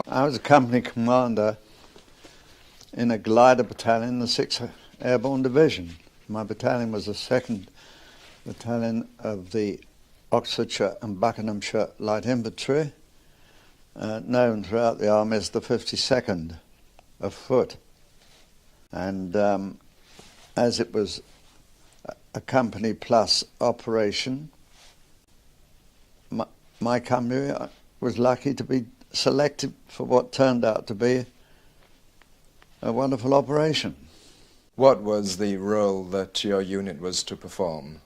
I was a company commander in a glider battalion, the 6th Airborne Division. My battalion was the 2nd Battalion of the Oxfordshire and Buckinghamshire Light Infantry, known throughout the Army as the 52nd of Foot. And as it was a company plus operation, my company was lucky to be selected for what turned out to be a wonderful operation. What was the role that your unit was to perform?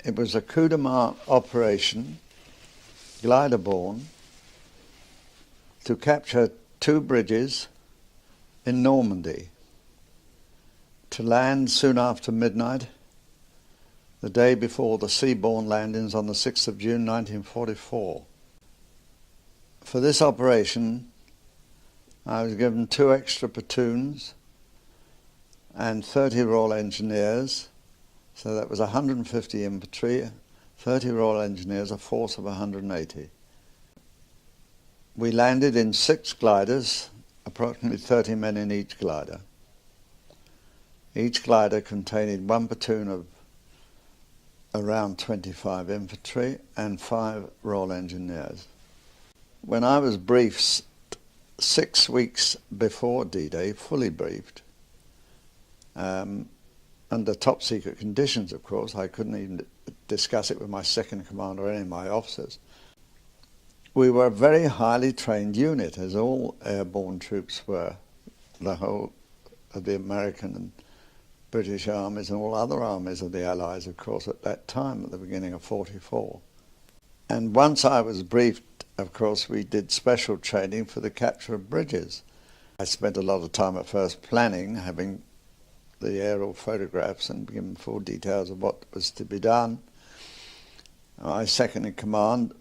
It was a coup de main operation, glider-borne, to capture 2 bridges in Normandy, to land soon after midnight, the day before the seaborne landings on the 6th of June 1944. For this operation, I was given 2 extra platoons and 30 Royal Engineers, so that was 150 infantry, 30 Royal Engineers, a force of 180. We landed in 6 gliders, approximately 30 men in each glider. Each glider containing 1 platoon of around 25 infantry and 5 Royal Engineers. When I was briefed 6 weeks before D-Day, fully briefed, under top secret conditions, of course, I couldn't even discuss it with my second commander or any of my officers. We were a very highly trained unit, as all airborne troops were, the whole of the American and British armies and all other armies of the Allies, of course, at that time, at the beginning of '44. And once I was briefed, of course, we did special training for the capture of bridges. I spent a lot of time at first planning, having the aerial photographs and given full details of what was to be done. My second in command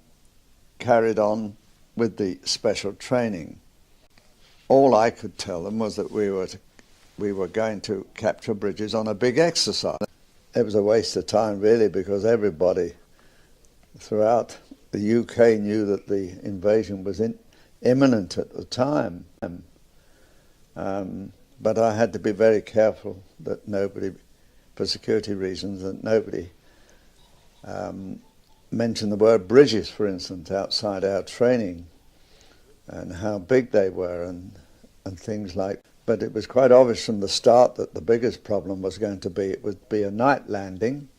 carried on with the special training. All I could tell them was that we were going to capture bridges on a big exercise. It was a waste of time, really, because everybody throughout the UK knew that the invasion was imminent at the time. But I had to be very careful that nobody, for security reasons, that nobody mentioned the word bridges, for instance, outside our training, and how big they were and things like. But it was quite obvious from the start that the biggest problem was going to be, it would be a night landing.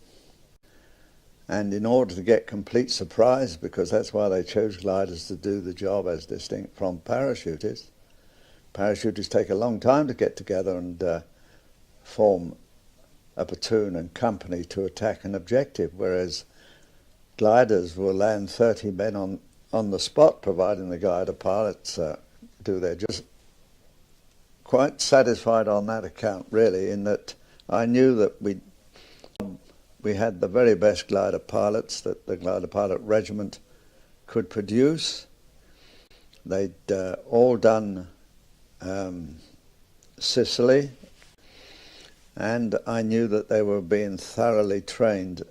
And in order to get complete surprise, because that's why they chose gliders to do the job as distinct from parachutists. Parachutists take a long time to get together and form a platoon and company to attack an objective, whereas gliders will land 30 men on the spot, providing the glider pilots do their job. Quite satisfied on that account, really, in that I knew that we had the very best glider pilots that the glider pilot regiment could produce. They'd all done Sicily, and I knew that they were being thoroughly trained